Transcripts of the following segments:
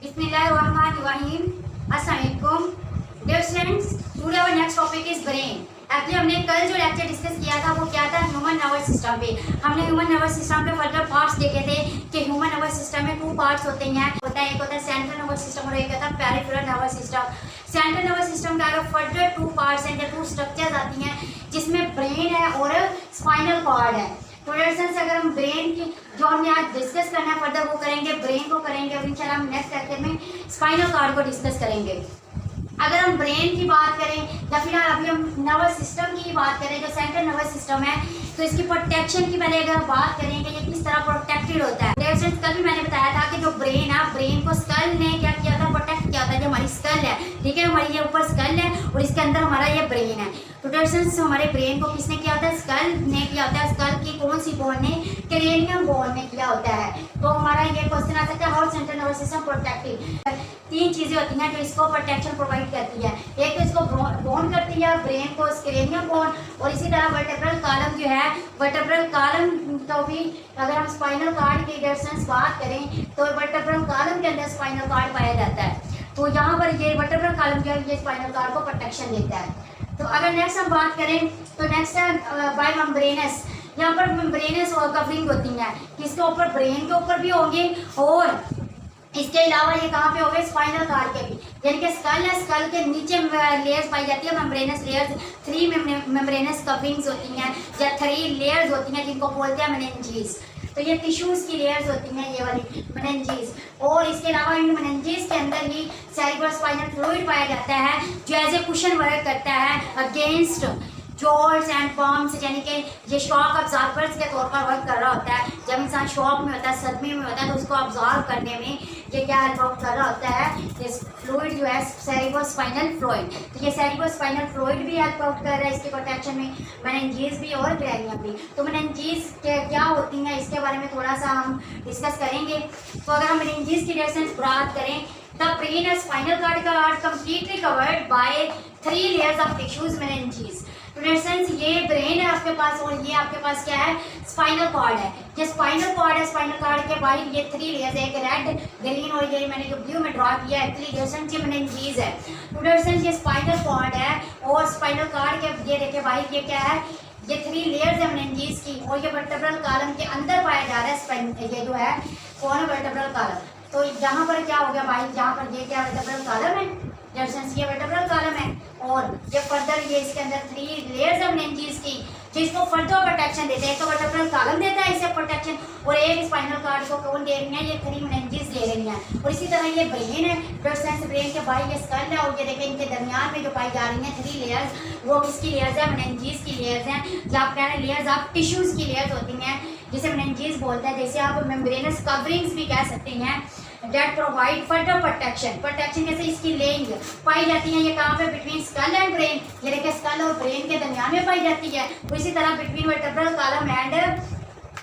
बिस्मिल्लाहिर्रहमानिर्रहीम। अस्सलाम वालेकुम dear students, today our next topic is brain. Actually हमने कल जो लेक्चर डिस्कस किया था वो क्या था, ह्यूमन नर्वस सिस्टम पे। हमने ह्यूमन नर्वस सिस्टम पे फर्दर पार्ट्स देखे थे कि ह्यूमन नर्वस सिस्टम में 2 पार्ट्स होते हैं। एक होता है सेंट्रल नर्वस सिस्टम और एक होता है peripheral nervous system. Central nervous system का अगर फर्दर 2 पार्ट्स हैं, 2 स्ट्रक्चर्स आती हैं जिसमें ब्रेन है और स्पाइनल कॉर्ड है। तो डियर अगर हम ब्रेन की जो हमने आज डिस्कस करना है फर्दर वो करेंगे, ब्रेन को करेंगे और इंशाल्लाह हम नेक्स्ट लेक्चर में स्पाइनल कॉर्ड को डिस्कस करेंगे। अगर हम ब्रेन की बात करें या फिलहाल अभी हम नर्वस सिस्टम की बात करें, जो सेंट्रल नर्वस सिस्टम है, तो इसकी प्रोटेक्शन की पहले अगर बात करें कि ये किस तरह प्रोटेक्टेड होता है। कल भी मैंने बताया था कि जो ब्रेन है, ब्रेन को स्कल ने क्या किया था, प्रोटेक्ट किया था। जो हमारी स्कल है, ठीक है, हमारी ये ऊपर स्कल है और इसके अंदर हमारा ये ब्रेन है। तो हमारे ब्रेन को किसने किया होता है, स्कल ने किया होता है। स्कल की कौन सी बोन ने, क्रेनियम बोन ने किया होता है। तो हमारा ये क्वेश्चन आ सकता है, how central nervous system protected. 3 चीजें होती हैं जो इसको प्रोटेक्शन प्रोवाइड करती है। एक तो इसको बोन करती है, ब्रेन को क्रेनियम बोन, और इसी तरह वर्टेब्रल कॉलम जो है, वर्टेब्रल कॉलम तो भी अगर हम स्पाइनल कॉर्ड की डायरेक्शन बात करें तो वर्टेब्रल कॉलम के अंदर स्पाइनल कॉर्ड पाया जाता है। तो यहाँ पर ये वर्टेब्रल कॉलम जो है ये स्पाइनल कॉर्ड को प्रोटेक्शन देता है। तो अगर नेक्स्ट हम बात करें तो नेक्स्ट है बाय मेम्ब्रेनस। यहाँ पर मेम्ब्रेनस और कवरिंग होती है, किसके ऊपर, ब्रेन के ऊपर भी होंगे और इसके अलावा ये कहाँ पे हो गए, स्पाइनल कॉर्ड के भी। यानी कि स्कल है, स्कल के नीचे लेयर्स पाई जाती है मेम्ब्रेनस लेयर्स। 3 मेम्ब्रेनस कवरिंग्स होती हैं या 3 लेयर्स होती हैं जिनको बोलते हैं मेनिंजेस। तो ये टिश्यूज की लेयर्स होती हैं, ये वाली मेनिंजेस। और इसके अलावा इन मेनिंजेस के अंदर ही सेरिब्रोस्पाइनल फ्लूइड पाया जाता है जो एज ए कुशन वर्क करता है अगेंस्ट जॉइंट्स एंड पम्प्स, यानी कि ये शॉक अब्जॉर्बर्स के तौर पर वर्क कर रहा होता है। जब इंसान शॉक में होता है, सदमे में होता है, तो उसको अब्जॉर्ब करने में ये क्या हेल्प आउट कर रहा होता है, ये फ्लूइड जो है सेरिब्रोस्पाइनल फ्लूइड। तो ये सेरिब्रोस्पाइनल फ्लूइड भी हेल्प आउट कर रहा है इसके प्रोटेक्शन में, मेनिंजेस भी और क्रेनियम भी। तो मेनिंजेस क्या होती हैं इसके बारे में थोड़ा सा हम डिस्कस करेंगे। तो अगर हम मेनिंजेस की डायरेक्शन बात करें, the brain and spinal cord completely covered by 3 layers of tissues meninges. ये ब्रेन है आपके पास और ये आपके पास क्या है, स्पाइनल कॉर्ड है। ये स्पाइनल कॉर्ड है, स्पाइनल कॉर्ड के बाहर ये 3 लेयर्स है, एक रेड, ग्रीन और ये मैंने जो ब्लू में ड्रॉ किया है, एक्चुअली मेनिंजेस है। ये स्पाइनल कॉर्ड है और स्पाइनल कॉर्ड के ये देखिए भाई ये क्या है, ये 3 लेयर्स है मेनिंजेस की, और ये वर्टेब्रल कॉलम के अंदर पाया जा रहा है। ये जो है कौन, वर्टेब्रल कॉलम। तो यहाँ पर क्या हो गया भाई, यहाँ पर ये क्या वर्टेब्रल कॉलम है, ये वर्टेब्रल कॉलम है, और ये फर्दर ये इसके अंदर 3 लेयर्स है मेनिंजेस की जो इसको फर्दर प्रोटेक्शन देते हैं। तो वर्टेब्रल कॉलम देता है इसे प्रोटेक्शन, और एक स्पाइनल कॉर्ड को कौन दे रही है, ये 3 मेनिंजेस दे रही हैं। और इसी तरह ये ब्रेन है, ब्रेन के बाहर ये स्कल है, और ये देखिए इनके दरमियान में जो पाई जा रही हैं 3 लेयर्स, वो किसकी लेयर्स है, मेनिंजेस की लेयर्स हैं। जो आप कह रहे हैं लेयर्स ऑफ टिश्यूज की लेयर्स होती हैं जिसे मेनिंजेस बोलते हैं। जैसे आप मेम्ब्रेनस कवरिंग्स भी कह सकते हैं, that provide further protection। Protection कैसे, इसकी लेइंग पाई जाती है, ये कहाँ पे, बिटवीन स्कल एंड ब्रेन। ये देखिए स्कल और ब्रेन के दरमियान में पाई जाती है। तो इसी तरह between vertebral column and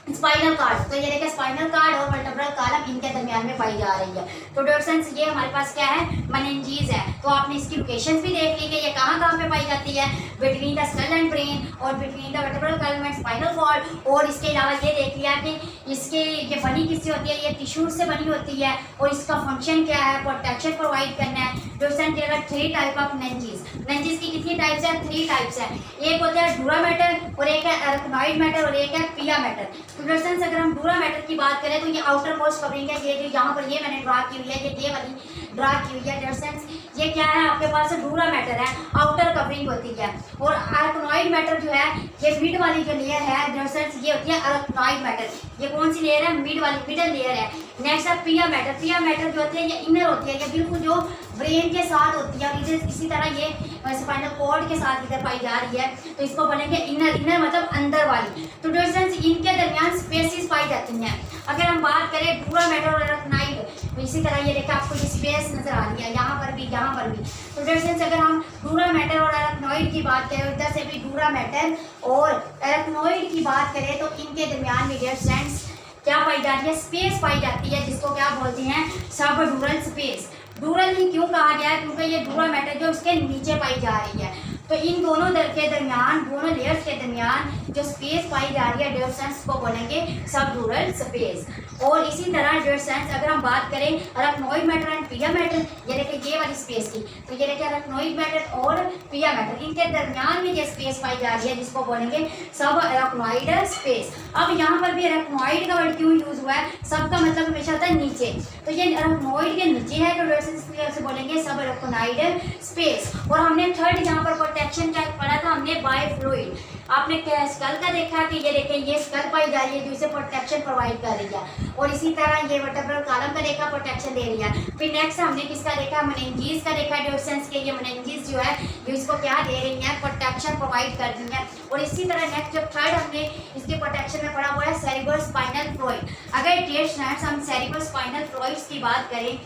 spinal cord, तो ये देखिए स्पाइनल कॉर्ड और वर्टेब्रल कॉलम इनके दरमियान में पाई जा रही है। तो डॉक्टर्स ये हमारे पास क्या है, मेनिंजेस है। तो आपने इसकी लोकेशंस भी देख ली कि ये कहाँ पे पाई जाती है, between the skull and brain और between the vertebral column and spinal cord. और इसके अलावा ये देख लिया कि इसके ये बनी किससे होती है, ये टिश्यूज से बनी होती है, और इसका फंक्शन क्या है, प्रोटेक्शन प्रोवाइड करना है। Doctors 3 type of meninges. Meninges की कितनी टाइप्स है, 3 टाइप्स है। एक होता है डूरा मैटर, और एक है अरेक्नॉइड मैटर, और एक है पिया मैटर। तो दोस्तों अगर हम डूरा मैटर की बात करें तो ये आउटर मोस्ट कवरिंग है, ये जो यहाँ पर ये मैंने ड्रा की हुई है, ये वाली ड्रा की हुई है। दोस्तों ये क्या है, आपके पास डूरा मैटर है, आउटर कवरिंग होती है। और अरेक्नॉइड मैटर जो है ये मिड वाली जो लेयर है दोस्तों, ये होती है अरेक्नॉइड मैटर। ये कौन सी लेयर है, मिड वाली, मिडल लेयर है। नेक्स्ट है पिया मैटर। पिया मैटर जो होती है ये इनर होती है, ये बिल्कुल जो ब्रेन के साथ होती है, और इधर इसी तरह ये स्पाइनल कॉर्ड के साथ इधर पाई जा रही है। तो इसको बोलेंगे इनर, इनर मतलब अंदर वाली। तो दोस्तों इनके दरमियान स्पेसिस पाई जाती हैं। अगर हम बात करें डूरा मैटर और अरेक्नॉइड, तो इसी तरह ये देखा आपको ये स्पेस नजर आ रही है, यहाँ पर भी, यहाँ पर भी। तो दोस्तों अगर हम डूरा मैटर और अरेक्नॉइड की बात करें, इधर से भी डूरा मैटर और अरेक्नॉइड की बात करें, तो इनके दरमियान में डियर स्टूडेंट्स क्या पाई जाती है, स्पेस पाई जाती है, जिसको क्या बोलते हैं, सब डूरल स्पेस। डूरल ही क्यों कहा गया है, क्योंकि ये डूरा मैटर जो उसके नीचे पाई जा रही है। तो इन दोनों के दरमियान, दोनों लेयर्स के दरमियान जो स्पेस पाई जा रही है डियर फ्रेंड्स को बोलेंगे सब ड्यूरल स्पेस। और इसी तरह डियर फ्रेंड्स अगर हम बात करें अरेक्नोइड मैटर एंड पिया मैटर, ये देखिए ये वाली स्पेस की, तो ये देखिए अरेक्नोइड मैटर और पिया मैटर, इनके दरमियान में ये स्पेस पाई जा रही है जिसको बोलेंगे सब अरेक्नोइड स्पेस। अब यहाँ पर भी अरेक्नोइड का वर्ड क्यों यूज हुआ है, सब का मतलब हमेशा होता है नीचे, तो ये अरेक्नोइड के नीचे है तो डियर फ्रेंड्स से बोलेंगे सब अरेक्नोइड स्पेस। और हमने थर्ड यहाँ पर प्रोटेक्शन क्या पढ़ा था हमने, बाय फ्लूइड। आपने स्कल का देखा कि ये देखें ये स्कल पाई जा रही है जो इसे प्रोटेक्शन प्रोवाइड कर रही है, और इसी तरह ये वर्टेब्रल कॉलम का देखा प्रोटेक्शन दे रही है। फिर नेक्स्ट हमने किसका देखा, मेनिंजेस का देखा, डिफरेंस के ये मेनिंजेस जो है ये इसको क्या दे रही है, प्रोटेक्शन प्रोवाइड कर रही है। और इसी तरह नेक्स्ट जो थर्ड हमने इसके प्रोटेक्शन में पढ़ा हुआ है सेरिब्रल स्पाइनल फ्लूइड। अगर डियर फ्रेंड्स हम सेरिब्रल स्पाइनल फ्लूइड्स की बात करें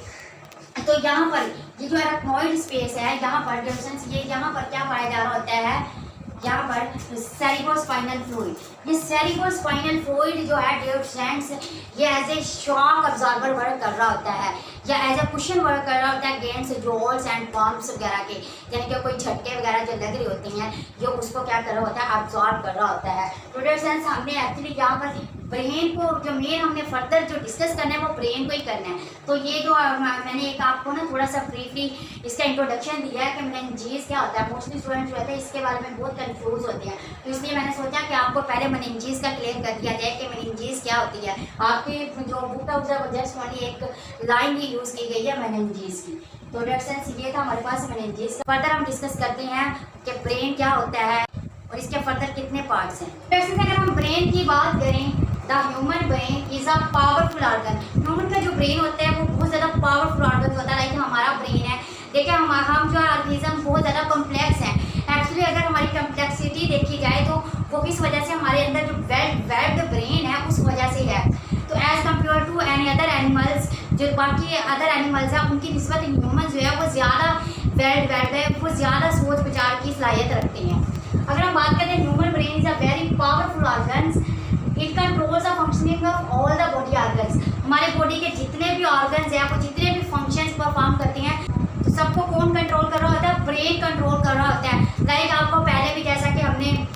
तो यहाँ पर ये जो अरेक्नोइड स्पेस है, यहाँ पर डिफरेंस ये यहाँ पर क्या पाया जा रहा होता है, यहाँ पर सेरिब्रोस्पाइनल फ्लूइड। ये सेरिब्रोस्पाइनल फ्लूइड जो है डियर फ्रेंड्स ये as a shock absorber work कर रहा होता है या एज ए कुशन वर्क कर रहा होता है अगेंस्ट जॉल्स एंड पम्प्स वगैरह के, यानी कि कोई झटके वगैरह जो लग रही होती हैं जो उसको क्या कर रहा होता है, अब्जॉर्ब कर रहा होता है। तो डियर फ्रेंड्स हमने एक्चुअली यहाँ पर ब्रेन को जो मेन हमने फर्दर जो डिस्कस करना है वो ब्रेन को ही करना है। तो ये जो मैंने एक आपको ना थोड़ा सा ब्रीफली इसका इंट्रोडक्शन दिया है कि मेनिंजेस क्या होता है। मोस्टली स्टूडेंट जो है इसके बारे में बहुत कंफ्यूज होते हैं, तो इसलिए मैंने सोचा कि आपको पहले मेनिंजेस का क्लियर कर दिया जाए कि मेनिंजेस क्या होती है। आपकी जो बुक का जस्ट वाली एक लाइन ही यूज़ की गई है मेनिंजेस की। तो डियर फ्रेंड्स ये था हमारे पास मेनिंजेस। फर्दर हम डिस्कस करते हैं कि ब्रेन क्या होता है और इसके फर्दर कितने पार्ट्स हैं। वैसे अगर हम ब्रेन की बात करें, the human brain is a powerful organ. Human का जो ब्रेन होता है वो बहुत ज़्यादा पावरफुल ऑर्गन होता है, लाइक हमारा ब्रेन है। देखिए हम जो ऑर्गेनिज्म बहुत ज़्यादा कॉम्प्लेक्स हैं। एक्चुअली अगर हमारी कम्प्लेक्सिटी देखी जाए तो वो किस वजह से हमारे अंदर जो वेल्ड ब्रेन है उस वजह से है। तो as compare to any other animals, जो बाकी अदर एनिमल्स हैं उनकी निस्बत ह्यूमन जो है वो ज़्यादा वेल्ड है, वो ज़्यादा सोच विचार की सलाहियत रखते हैं। अगर हम बात करें human brain is a very powerful organs, it controls the functioning of all the body organs. हमारे बॉडी के जितने भी ऑर्गन्स हैं वो जितने भी फंक्शंस परफॉर्म करते हैं तो सबको कौन कंट्रोल कर रहा होता है, ब्रेन कंट्रोल कर रहा होता है। लाइक आपको पहले भी जैसा कि हमने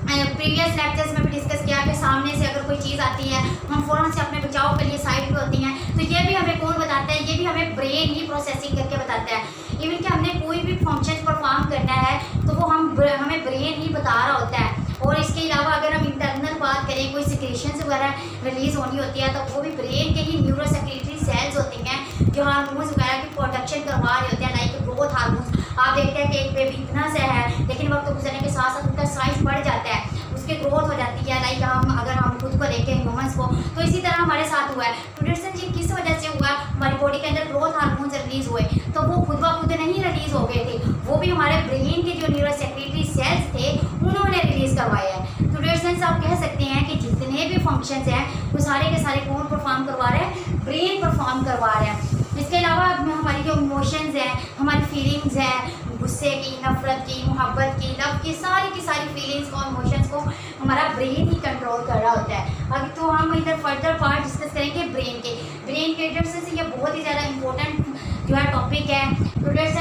प्रीवियस लेक्चर्स में भी डिस्कस किया कि सामने से अगर कोई चीज़ आती है हम फ़ौरन से अपने बचाव के लिए साइड पे होती हैं, तो ये भी हमें कौन बताता है, ये भी हमें ब्रेन ही प्रोसेसिंग करके बताता है। इवन कि हमने कोई भी फंक्शन परफॉर्म करना है तो वो हमें ब्रेन ही बता रहा होता है। और इसके अलावा अगर हम इंटरनल बात करें, कोई सिक्रेशंस वगैरह रिलीज होनी होती है तो वो भी ब्रेन के ही न्यूरो सेक्रेटरी सेल्स होती हैं जो हार्मोन्स वगैरह की प्रोडक्शन करवा रहे होते हैं, लाइक ग्रोथ हार्मोन्स। आप देखते हैं कि एक बेबी इतना से है लेकिन वक्त गुजरने के साथ साथ उनका साइज बढ़ जाता है, उसकी ग्रोथ हो जाती है। लाइक अगर हम खुद को देखें ह्यूमन्स को, तो इसी तरह हमारे साथ हुआ है। प्रोडक्शन जी किस वजह से हुआ, हमारी बॉडी के अंदर ग्रोथ हार्मोन्स रिलीज हुए तो वो खुद ब खुद नहीं रिलीज हो गए थे, वो भी हमारे ब्रेन के जो न्यूरो सेक्रेटरी सेल्स थे उन्होंने रिलीज करवाया है। तो डियर आप कह सकते हैं कि जितने भी फंक्शंस हैं वो सारे के सारे कौन परफॉर्म करवा रहे हैं, ब्रेन परफॉर्म करवा रहे हैं। इसके अलावा हमारी जो इमोशंस हैं, हमारी फीलिंग्स हैं, गुस्से की, नफरत की, मोहब्बत की, लव की सारी फीलिंग्स को, इमोशंस को हमारा ब्रेन ही कंट्रोल कर रहा होता है। अभी तो हम इधर फर्दर पार्ट डिस्कस करेंगे ब्रेन के डियर से। ये बहुत ही ज़्यादा इंपॉर्टेंट जो है टॉपिक है। तो डियर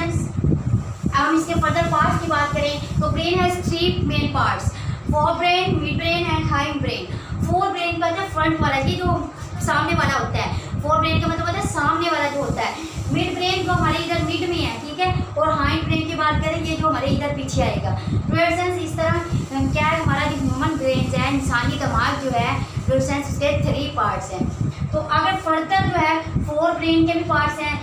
हम इसके फर्दर पार्ट्स की बात करें तो brain has 3 main parts, fore brain, mid brain and hind brain. Fore brain का जो फ्रंट वाला, ये जो सामने वाला होता है, फोर ब्रेन का मतलब होता है सामने वाला जो होता है। मिड ब्रेन जो हमारे इधर मिड में है, ठीक है, और हाइंड ब्रेन की बात करें ये जो हमारे इधर पीछे आएगा। प्रेजेंस इस तरह क्या है, हमारा जो ह्यूमन ब्रेन है, इंसानी दिमाग जो है, प्रेजेंस उसके 3 पार्ट्स हैं। तो अगर फर्दर जो है 4 ब्रेन के भी पार्ट्स हैं।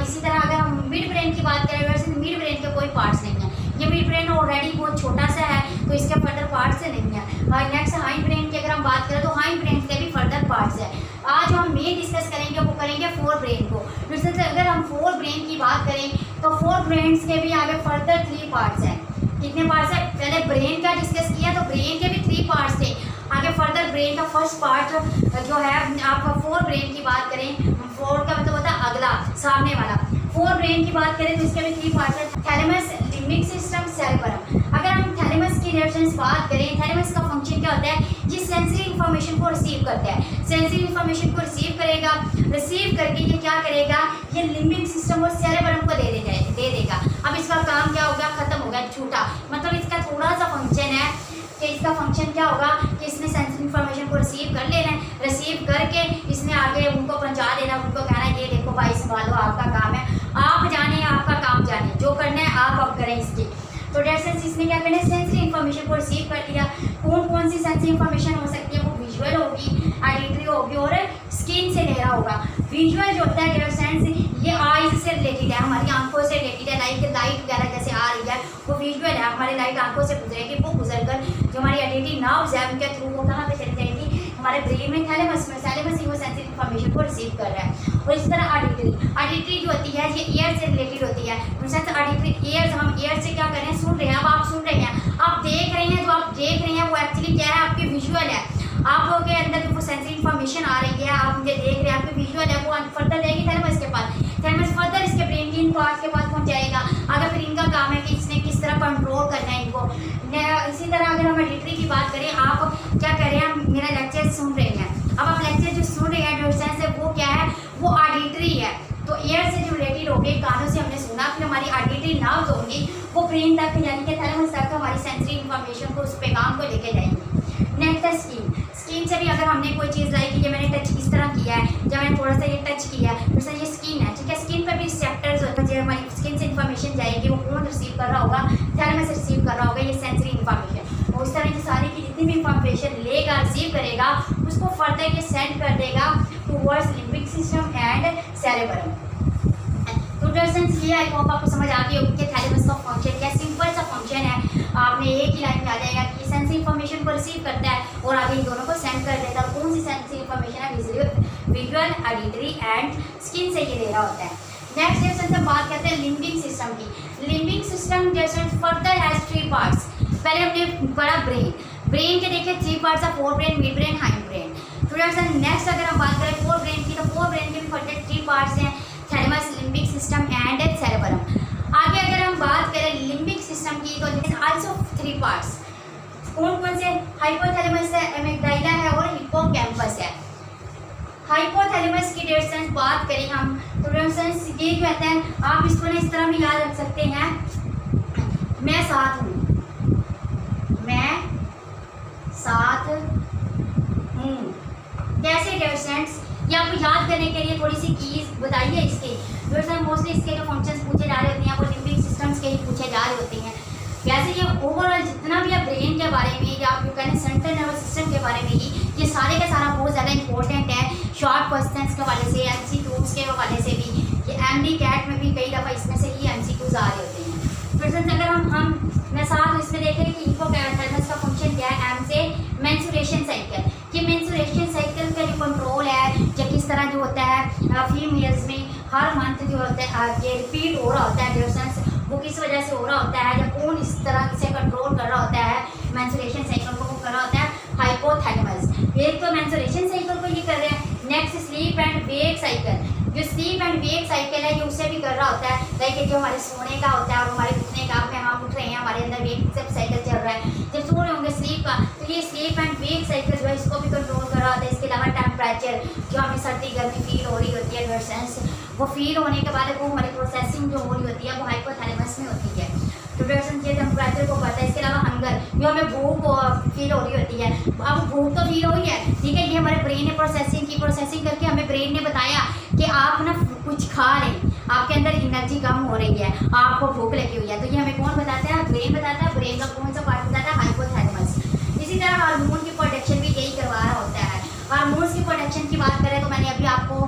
इसी तरह अगर हम मिड ब्रेन की बात करें, वैसे मिड ब्रेन के कोई पार्ट्स नहीं है, ये मिड ब्रेन ऑलरेडी बहुत छोटा सा है तो इसके फर्दर पार्ट्स नहीं है। नेक्स्ट हाइंड ब्रेन की अगर हम बात करें तो हाइंड ब्रेन के भी फर्दर पार्ट्स है। आज हम मेन डिस्कस करेंगे वो करेंगे 4 ब्रेन को। जैसे अगर हम 4 ब्रेन की बात करें तो 4 ब्रेन्स के भी आगे फर्दर 3 पार्ट्स हैं। कितने पार्ट्स हैं, पहले ब्रेन का डिस्कस किया तो ब्रेन के भी 3 पार्ट्स थे। आगे फर्दर ब्रेन का फर्स्ट पार्ट जो है, आप 4 ब्रेन की बात करें, 4 का मतलब होता है अगला सामने वाला। 4 ब्रेन की बात करें तो इसके भी 3 पार्ट्स हैं, थैलेमस, लिम्बिक सिस्टम, सेरेब्रम। अगर हम थैलेमस की रेफरेंस बात करें, थैलेमस का फंक्शन क्या होता है, ये सेंसरी इन्फॉर्मेशन को रिसीव करता है। सेंसरी इन्फॉर्मेशन को रिसीव करेगा, रिसीव करके ये क्या करेगा, ये लिम्बिक सिस्टम और सेरेब्रम को दे देगा। अब इसका काम क्या हो गया, खत्म हो गया, छूटा, मतलब इसका फंक्शन क्या होगा कि इसने सेंसरी इन्फॉर्मेशन को रिसीव कर लेना है, रिसीव करके इसने आगे उनको पहुंचा देना, उनको कहना है ये देखो भाई संभालो, आपका काम है, आप जाने, आपका काम जाने, जो करना है आप अब करें इसकी। तो डेट सेंस इसने क्या करना है, सेंसरी इन्फॉर्मेशन को रिसीव कर लिया। कौन कौन सी सेंसरी इन्फॉर्मेशन हो सकती है, वो विजुअल होगी, ऑडिटरी होगी और स्किन से ले रहा होगा। विजुअल जो होता है डेट सेंस ये आईज से रिलेटेड है, हमारी आंखों से रिलेटेड है, लाइट वगैरह जैसे आ रही है वो विजुअल है, हमारी लाइट आंखों से गुजरेगी, वो गुजर कर जो हमारी ऑडिटरी नर्व्स है उनके थ्रू वो कहाँ पे चली जाएगी, हमारे ब्रेन में थैलेमस में वो सेंसरी इन्फॉर्मेशन को रिसीव कर रहा है। और इस तरह ऑडिटरी जो होती है ये ईयर से रिलेटेड होती है। ऑडिटरी ईयर्स, हम ईयर से क्या कर रहे हैं, सुन रहे हैं, अब आप सुन रहे हैं, आप देख रहे हैं, जो आप देख रहे हैं वो एक्चुअली क्या है, आपकी विजुअल है। आप लोगों के अंदर जो वो सेंसरी इन्फॉर्मेशन आ रही है, आप मुझे देख रहे हैं, आपकी विजुअल है, वो फर्दर जाएगी थैलेमस के पास, थैलेमस फर्दर इसके ब्रेन की इन पार्ट के पास पहुंच जाएगा। अगर फिर इनका काम है कि इसने किस तरह कंट्रोल करना है इनको। इसी तरह अगर हम ऑडिटरी की बात करें, आप क्या कर रहे हैं, मेरा लेक्चर सुन रहे हैं, अब आप लेक्चर जो सुन रहे हैं सेंस है वो क्या है, वो ऑडिटरी है। तो ईयर से जो रिलेटेड होगी, कानों से हमने सुना, फिर हमारी ऑडिटरी नर्व्स होंगी, वो ब्रेन तक यानी कि थैलेमस तक हमारी सेंसरी इन्फॉर्मेशन को, उस पैगाम को लेके जाएंगे। नेक्स्ट है स्किन। स्किन से भी अगर हमने कोई चीज़ लाई कि ये मैंने टच इस तरह किया है, जब मैंने थोड़ा सा ये टच किया है, तो ये स्किन है, ठीक है। स्किन पर भी रिसेप्टर्स होते हैं, जब हमारी स्किन से इन्फॉर्मेशन जाएगी वो कौन रिसीव कर रहा होगा, थैलेमस रिसीव कर रहा होगा ये सेंसरी इन्फॉर्मेशन। और इस तरह की सारी की जितनी भी इन्फॉर्मेशन लेगा, रिसीव करेगा, उसको फर्दर ये सेंड कर देगा towards limbic system and cerebrum. ये आई होप आपको समझ आ गई होगी कि थैलेमस का फंक्शन क्या, सिंपल सा फंक्शन है, आपने एक ही लाइन में आ जाएगा कि सेंसरी इन्फॉर्मेशन को रिसीव करता है और आगे इन दोनों को सेंड कर देता है। कौन सी सेंसरी इन्फॉर्मेशन है, विजुअल, ऑडिटरी एंड स्किन से ये ले रहा होता है। नेक्स्ट जैसे हम बात करते हैं लिम्बिक सिस्टम की। लिम्बिक सिस्टम जैसे फर्दर हैज 3 पार्ट्स। पहले हमने बड़ा ब्रेन, ब्रेन के देखे 3 पार्ट्स है, fore brain, mid brain, hind brain. Next अगर हम बात करें फोर ब्रेन की, तो फोर ब्रेन के भी फर्दर 3 पार्ट्स हैं, thalamus, limbic system and cerebrum. आगे अगर हम बात करें लिम्बिक सिस्टम की, तो आल्सो 3 पार्ट्स। कौन कौन से, हाइपोथैलेमस है, एमिग्डाला है और हिप्पोकैम्पस है। हाइपोथैलेमस की डेट सेंस बात करें हम, तो डेट सेंस ये जो रहता है, आप इसको ना इस तरह भी याद रख सकते हैं, मैं साथ हूँ, मैं साथ हूँ। कैसे डेट सेंस, ये आपको याद करने के लिए थोड़ी सी कीज बताइए इसके। जो मोस्टली इसके जो फंक्शंस पूछे जा रहे होते हैं वो लिम्बिक सिस्टम्स के ही पूछे जा रहे होते हैं। वैसे ये ओवरऑल जितना भी है ब्रेन के बारे में या आप कहते हैं सेंट्रल नर्वस सिस्टम के बारे में ही, ये सारे का सारा बहुत ज़्यादा इंपॉर्टेंट है। शॉर्ट क्वेश्चंस के हवाले से, MCQs के हवाले से भी, ये MD कैट में भी कई दफ़ा इसमें से ही MCQs आ रहे होते हैं। फिर अगर हम मैं साथ इसमें देखें कि हिप्पोकैम्पस का फंक्शन क्या है, M से मेंस्ट्रुएशन साइकिल, कि मेंस्ट्रुएशन साइकिल का जो कंट्रोल है, या किस तरह जो होता है फीमेल्स में हर मंथ जो होता है ये रिपीट हो रहा होता है ड्यूरेशन, वो किस वजह से हो रहा होता है, या कौन इस तरह से कंट्रोल कर रहा होता है मेंस्ट्रुएशन साइकिल को, वो कर रहा होता है हाइपोथैलेमस। एक तो मेंस्ट्रुएशन साइकिल को ये कर रहे हैं। Next sleep and wake cycle, जो स्लीप एंड वेक साइकिल है ये उससे भी कर रहा होता है, लाइक जो हमारे सोने का होता है और हमारे उठने का, में हम उठ रहे हैं, हमारे अंदर वेक साइकिल चल रहा है, जब सो रहे होंगे स्लीप का, तो ये स्लीप एंड वेक साइकिल जो है इसको भी कंट्रोल कर रहा होता है। इसके अलावा टेम्परेचर, जो हमें सर्दी गर्मी फील हो रही होती है ड्यूरेशन, वो फील होने के बाद वो हमारी प्रोसेसिंग जो हो रही होती है वो हाइपोथैलेमस में होती है, तो ड्यूरेशन के टेम्परेचर को पता है। इसके अलावा हंगर, जो हमें भूख फील हो रही होती है, अब भूख तो फील हो रही है, ठीक है, ये हमारे ब्रेन ने प्रोसेसिंग करके हमें ब्रेन ने बताया कि आप ना कुछ खा लें, आपके अंदर एनर्जी कम हो रही है, आपको भूख लगी हुई है, तो ये हमें कौन बताता है, ब्रेन बताता है। ब्रेन का कौन सा पार्ट बताता है, हाइपोथैलेमस। इसी तरह हार्मोन की प्रोडक्शन भी यही करवा रहा होता है। हार्मोन्स की प्रोडक्शन की बात करें तो मैंने अभी आपको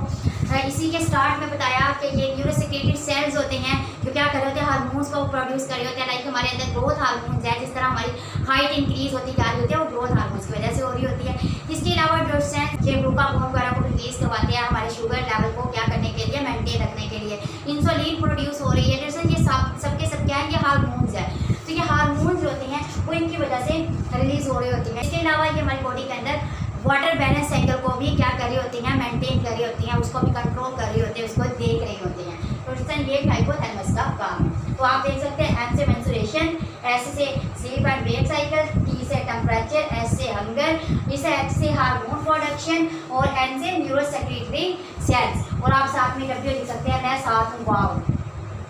इसी के स्टार्ट में बताया कि ये न्यूरोसेक्रेटरी सेल्स होते हैं जो क्या कर रहे होते हैं, हार्मोन्स को प्रोड्यूस कर रहे होते हैं। लाइक हमारे अंदर ग्रोथ हार्मोन्स है, जिस तरह हमारी हाइट इंक्रीज होती जा रही होती है वो ग्रोथ हार्मोन्स की वजह से हो रही होती है। इसके अलावा ड्रोस्टेन ये ग्लूकागोन वगैरह को रिलीज करवाते हैं हमारे शुगर लेवल को क्या करने के लिए, मेंटेन रखने के लिए। इंसुलिन प्रोड्यूस हो रही है, जैसे ये सबके सब क्या है, ये हार्मोन्स है। तो ये हार्मोन्स होते हैं वो इनकी वजह से रिलीज हो रही होती है। इसके अलावा ये हमारी बॉडी के अंदर वाटर बैलेंस साइकिल को भी क्या कर रही होती हैं, मेंटेन कर रही होती हैं, उसको भी कंट्रोल कर रही होती है, उसको देख रही होती हैं। तो ये हाइपोथैलेमस का काम है। तो आप देख सकते हैं, M से मेंस्ट्रुएशन, S से sleep and wake cycle, T से टेम्परेचर, S से हंगर, H से हार्मोन प्रोडक्शन और N से न्यूरोसेक्रेटरी सेल्स। और आप साथ में W लिख सकते हैं, मैं साथ हूँ, वाव।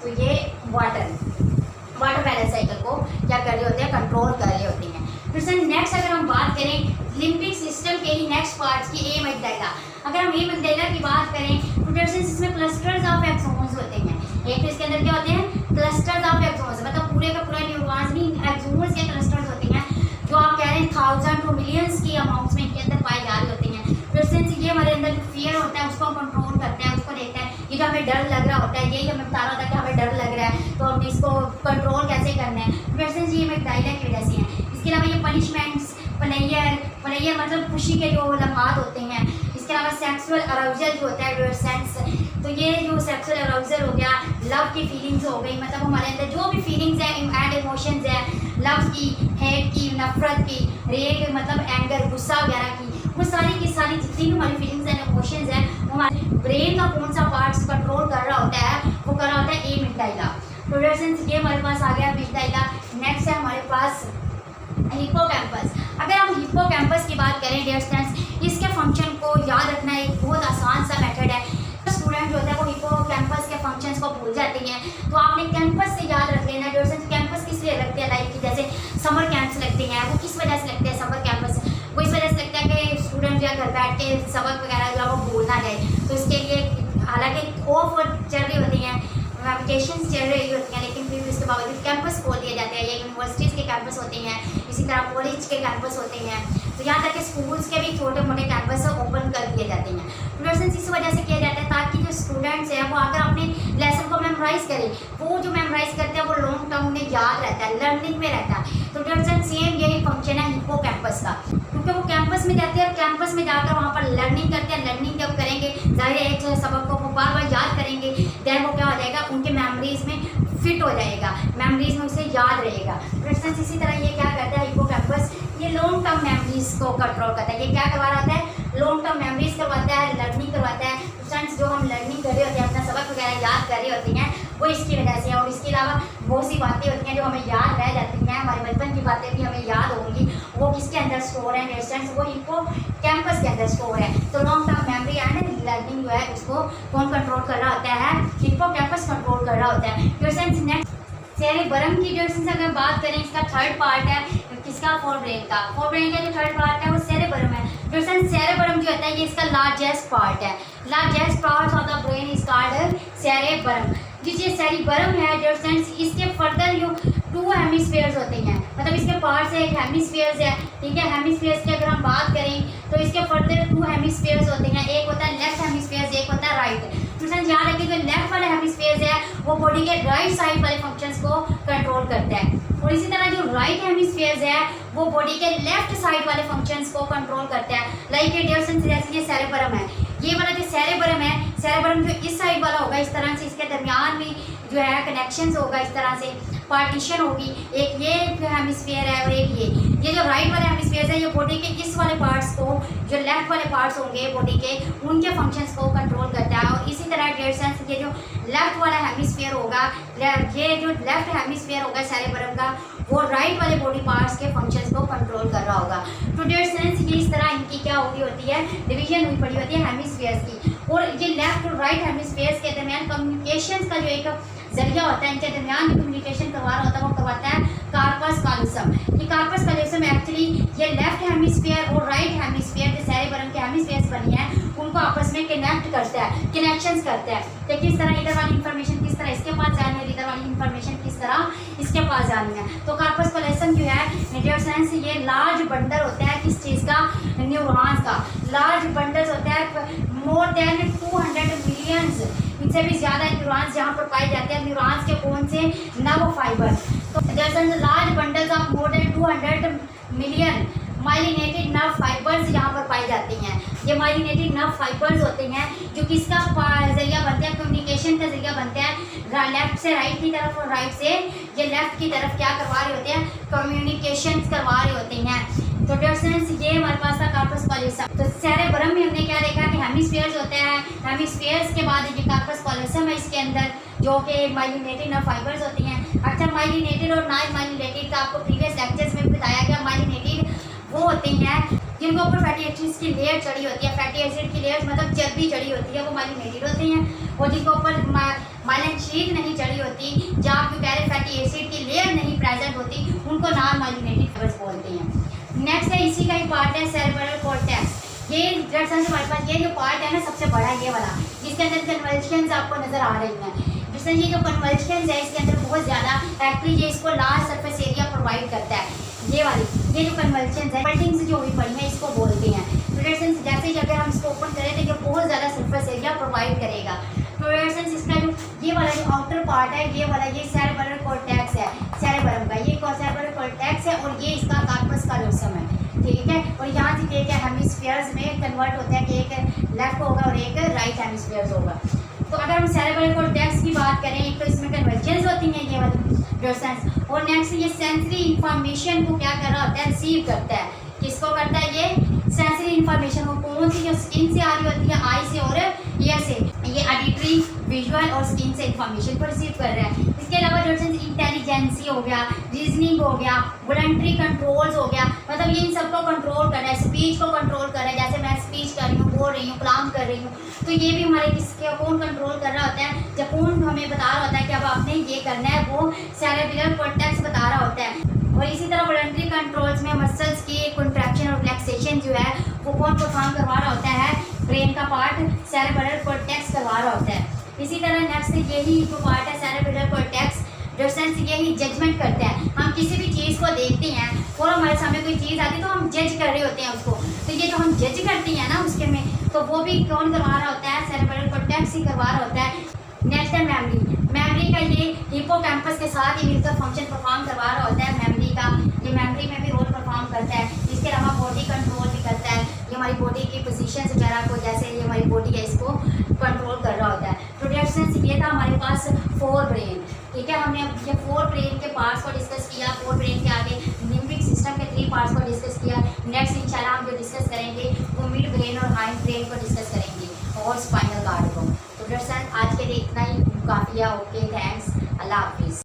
तो ये वाटर बैलेंस साइकिल को क्या कर रही होती है, कंट्रोल कर रही होती हैं। फिर नेक्स्ट अगर हम बात करें लिम्बिक सिस्टम के ही नेक्स्ट पार्ट्स की एमिगडाला, अगर हम एमिगडाला की बात करें तो इसमें क्लस्टर्स ऑफ एक्सोन्स होते हैं। एक तो इसके अंदर क्या होते हैं, क्लस्टर्स ऑफ एक्सोन्स, मतलब पूरे का पूरा न्यूरॉन्स नहीं, एक्सोन्स के क्लस्टर्स होते हैं जो आप कह रहे हैं 1000 टू मिलियंस की अमाउंट्स में इनके अंदर पाए जा रहे होते हैं। फिर ये हमारे अंदर जो फियर होता है उसको कंट्रोल करते हैं, उसको देखते हैं ये जो हमें डर लग रहा होता है, यही हमें बता रहा होता है कि हमें डर लग रहा है तो हमने इसको कंट्रोल कैसे करना है। फिर ये हमें डायलॉग की वजह से है। इसके अलावा ये पनिशमेंट्स, पनैयर मतलब खुशी के जो लम्हात होते हैं। इसके अलावा सेक्सुअल अराउजल जो होता है एडोलसेंस, तो ये जो सेक्सुअल अराउजल हो गया, लव की फीलिंग्स हो गई, मतलब हमारे अंदर जो भी फीलिंग्स हैं एंड इमोशंस है, लव की, हेट की, नफरत की, रेग मतलब एंगर, गुस्सा वगैरह की, वो सारी की सारी जितनी भी हमारी फीलिंग्स एंड इमोशंस हैं वो हमारे ब्रेन का कौन सा पार्ट्स कंट्रोल कर रहा होता है, वो कर रहा होता है एमिगडाला। तो ये हमारे पास आ गया एमिगडाला। नेक्स्ट है हमारे पास हिप्पोकैम्पस। अगर हम हिप्पोकैम्पस की बात करें डियर स्टूडेंट्स, इसके फंक्शन को याद रखना एक बहुत आसान सा मेथड है। स्टूडेंट जो होता है वो हिप्पोकैम्पस के फंक्शंस को भूल जाते हैं, तो आपने कैंपस से याद रख लेना। डियर स्टूडेंट्स कैंपस किस लिए लगते हैं, लाइक जैसे समर कैंप्स लगते हैं, वो किस वजह से लगते हैं समर कैंपस, वो इस वजह से लगता है कि स्टूडेंट जो है घर बैठ के सबक वगैरह जो है वो भूल ना जाए। तो इसके लिए हालांकि ऑफ चल रही होती हैं, वैकेशंस चल रही होती हैं, लेकिन फिर इसके बावजूद कैंपस खोल दिए जाते हैं। ये यूनिवर्सिटीज़ के कैंपस होते हैं, इसी तरह कॉलेज के कैंपस होते हैं, तो यहाँ तक कि स्कूल्स के भी छोटे मोटे कैंपस ओपन कर दिए जाते हैं। प्रोडक्शन इस वजह से किया जाता है ताकि जो स्टूडेंट्स हैं वो अगर अपने लेसन को मेमोराइज करें, वो जो मेमोराइज करते हैं वो लॉन्ग टर्म में याद रहता है, लर्निंग में रहता है। तो प्रोडक्शन सेम यही फंक्शन है हिप्पोकैम्पस का, क्योंकि वो कैंपस में जाते हैं और कैंपस में जाकर वहाँ पर लर्निंग करते हैं। लर्निंग जब करेंगे जाहिर है एक सबक को वो बार बार याद करेंगे, देन वो क्या हो जाएगा उनके मेमोरीज में फिट हो जाएगा, मेमोरीज में उसे याद रहेगा। प्रोडक्शन इसी तरह ये क्या करता है हिप्पोकैम्पस, ये लॉन्ग टर्म मेमोरीज को कंट्रोल करता है। ये क्या करवा रहा है, लॉन्ग टर्म मेमोरीज करवाता है, लर्निंग करवाता है। स्टूडेंट्स जो हम लर्निंग कर रहे होते हैं, अपना सबक वगैरह याद कर रहे होते हैं, वो इसकी वजह से है। और इसके अलावा बहुत सी बातें होती हैं जो हमें याद रह जाती हैं, हमारे बचपन की बातें भी हमें याद होंगी, वो किसके अंदर स्टोर है स्टूडेंट्स, वो हिप्पोकैम्पस के अंदर स्टोर है। तो long term memory and learning जो है उसको कौन कंट्रोल कर रहा होता है, हिप्पोकैम्पस कंट्रोल कर रहा होता है। स्टूडेंट्स नेक्स्ट सेरेबरम की जो अगर बात करें, इसका थर्ड पार्ट है किसका, फोरब्रेन का। फोरब्रेन का जो थर्ड पार्ट है वो सेरेबरम है। सेरेबरम जो होता है ये इसका लार्जेस्ट पार्ट है। Largest part of the brain is called cerebrum. जिस ये सेरेबरम है जो इसके फर्दर जो 2 हेमिस्फीयर्स होते हैं, मतलब इसके पार्ट्स है, एक हेमिस्फीयर्स है, ठीक है। हेमिस्फीयर्स की अगर हम बात करें तो इसके फर्दर 2 हेमिस्फीयर्स होते हैं, एक होता है लेफ्ट हेमिस्फीयर्स, एक होता है राइट। स्टूडेंट्स याद रखिए जो लेफ्ट वाला हेमिस्फीयर्स है वो बॉडी के राइट साइड वाले फंक्शंस को कंट्रोल करता है, और इसी तरह जो राइट हेमिस्फीयर्स है वो बॉडी के लेफ्ट साइड वाले फंक्शंस को कंट्रोल करता है। लाइक जैसे ये सेरेबरम है, ये वाला जो सेरेबरम है, सेरेबरम जो इस साइड वाला होगा इस तरह से, इसके दरमियान में जो है कनेक्शंस होगा, इस तरह से पार्टीशन होगी, एक ये हेमिस्फीयर है और एक ये जो राइट वाले हेमिस्फीयर है ये बॉडी के इस वाले पार्ट्स को, जो लेफ्ट वाले पार्ट्स होंगे बॉडी के, उनके फंक्शंस को कंट्रोल करता है। और इसी तरह डेढ़ सेंस ये जो लेफ्ट वाला हेमिस्फीयर होगा, ये जो लेफ्ट हेमिस्फीयर होगा सेरेबरम का, वो राइट वाले बॉडी पार्ट्स के फंक्शंस को कंट्रोल कर रहा होगा। तो डेढ़ सेंस ये इस तरह इनकी क्या हुई होती है, डिवीजन हुई पड़ी होती है हेमिस्फीयर्स की। और ये लेफ्ट और राइट हेमिस्फीयर्स के दरमियान कम्युनिकेशन का जो एक जरिया होता है, इनके दरमियान जो कम्युनिकेशन करवा रहा होता है वो करवाता है कार्पस कॉलोसम। ये कार्पस कॉलोसम एक्चुअली ये लेफ्ट हेमिस्फीयर और राइट हेमिस्फीयर जो सेरेबरम के हेमिस्फीयर्स बनी है उनको आपस में कनेक्ट करता है, कनेक्शंस करता है। तो किस तरह इधर वाली इंफॉर्मेशन किस तरह इसके पास जानी है, इधर वाली इंफॉर्मेशन किस तरह इसके पास जानी है। तो कार्पस कॉलोसम जो है न्यूरो साइंस ये लार्ज बंडल होता है किस चीज़ का, न्यूरॉन्स का। लार्ज बंडल्स होता है मोर देन 200 मिलियंस, इनसे भी ज़्यादा न्यूरॉन्स जहाँ पर पाए जाते हैं। न्यूरॉन्स के कौन से, नर्व फाइबर। तो large bundles of more than 200 million myelinated nerve fibres यहाँ पर पाई जाती हैं। ये माइलिनेटेड नर्व फाइबर्स होते हैं जो किसका जरिया बनते हैं, कम्युनिकेशन का जरिया बनते हैं। लेफ्ट से राइट की तरफ और राइट से ये लेफ्ट की तरफ क्या करवा रहे होते हैं, कम्युनिकेशन करवा रहे होते हैं। तो डिस्टेंस ये हमारे पास था कार्पस कॉलोसम। तो सेरेबरम में हमने क्या देखा कि हेमिस्फीयर्स होते हैं, हेमिस्फीयर्स के बाद ये कार्पस कॉलोसम है इसके अंदर जो कि माइलिनेटेड नर्व फाइबर्स होती हैं। अच्छा माइलिनेटेड और नॉन माइलिनेटेड का आपको प्रीवियस लेक्चर्स में बताया गया। माइलिनेटेड वो होते हैं जिनके ऊपर फैटी एसिड्स की लेयर चढ़ी होती है, फैटी एसिड की लेयर मतलब चर्बी चढ़ी होती है, वो माइलिनेटेड होते हैं। और जिनके ऊपर माइलिन शीट नहीं चढ़ी होती, जहाँ क्यों कह रहे फैटी एसिड की लेयर नहीं प्रेजेंट होती, उनको नॉन माइलिनेटेड फाइबर्स बोलते हैं। नेक्स्ट है इसी का ही पार्ट है सेरेब्रल कॉर्टेक्स। ये ब्लड सेल्स हमारे पास ये जो पार्ट है ना सबसे बड़ा ये वाला, जिसके अंदर कन्वल्शंस आपको नजर आ रही हैं। जिससे ये जो कन्वल्शंस है इसके अंदर बहुत ज़्यादा एक्चुअली ये इसको लार्ज सरफेस एरिया प्रोवाइड करता है। ये वाली ये जो कन्वल्शंस है पल्टिंग्स जो हुई पड़ी है इसको बोलते हैं। फ्लोरेसेंस जैसे ही अगर हम इसको ओपन करें तो ये बहुत ज़्यादा सरफेस एरिया प्रोवाइड करेगा। फ्लोरेसेंस इसका जो ये वाला जो आउटर पार्ट है ये वाला ये सेरेब्रल कॉर्टेक्स है, सेरेब्रम का ये सेरेब्रल कॉर्टेक्स है और ये इसका कार्पस कालोसम है, ठीक है। और यहाँ से एक हेमिस्फीयर्स में कन्वर्ट होता है कि एक लेफ्ट होगा और एक राइट हेमिस्फीयर्स होगा। तो अगर हम सेरेब्रल कॉर्टेक्स की बात करें एक तो इसमें कन्वर्जेंस होती हैं ये वाली ब्लड और नेक्स्ट ये सेंसरी इंफॉर्मेशन को क्या कर रहा होता है, रिसीव करता है। किसको करता है ये सेंसरी इंफॉर्मेशन को, कौन सी जो स्किन से आ रही होती है, आई से और ईयर से, ये ऑडिटरी विजुअल और स्किन से इंफॉर्मेशन को रिसीव कर रहा है। इसके अलावा जो इंटेलिजेंसी हो गया, रीजनिंग हो गया, वॉलंटरी कंट्रोल्स हो गया, मतलब ये इन सबको कंट्रोल कर रहा है, स्पीच को कंट्रोल कर रहा है। जैसे मैं स्पीच कर रही हूँ, बोल रही हूँ, कलाम कर रही हूँ, तो ये भी हमारे किसके कौन कंट्रोल कर रहा होता है, जब कौन हमें बता रहा होता है कि अब आपने ये करना है, वो सेरेब्रल कॉर्टेक्स बता रहा होता है। और इसी तरह वॉलंटरी कंट्रोल्स में मसल्स की कॉन्ट्रैक्शन और रिलैक्सेशन जो है वो कौन परफॉर्म करवा रहा होता है, ब्रेन का पार्ट सेरेब्रल कॉर्टेक्स करवा रहा होता है। इसी तरह नेक्स्ट यही जो पार्ट है सेरेब्रल कॉर्टेक्स जो सेंस यही जजमेंट करता है। हम किसी भी चीज़ को देखते हैं और हमारे सामने कोई चीज़ आती है तो हम जज कर रहे होते हैं उसको, तो ये जो हम जज करते हैं ना उसके में, तो वो भी कौन करवा रहा होता है, सेरेब्रल कॉर्टेक्स ही करवा रहा होता है। नेक्स्ट है मेमोरी। मेमोरी का ये हिपोकैम्पस के साथ ही मिलकर फंक्शन परफॉर्म करवा रहा होता है मेमोरी का, ये मेमोरी में भी रोल परफॉर्म करता है। इसके अलावा बॉडी कंट्रोल भी करता है, ये हमारी बॉडी की पोजीशन वगैरह को, जैसे ये हमारी बॉडी है इसको कंट्रोल कर रहा होता है। प्रोडक्शन ये था हमारे पास 4 ब्रेन, ठीक है। हमने ये 4 ब्रेन के पार्ट्स को डिस्कस किया, 4 ब्रेन के आगे लिम्बिक सिस्टम के 3 पार्ट्स को डिस्कस किया। नेक्स्ट इंशाल्लाह हम जो डिस्कस करेंगे वो मिड ब्रेन और हाइंड ब्रेन को डिस्कस करेंगे और स्पाइनल कार्ड को। तो आज के लिए इतना ही काफ़ी है। ओके, थैंक्स, अल्लाह हाफिज़।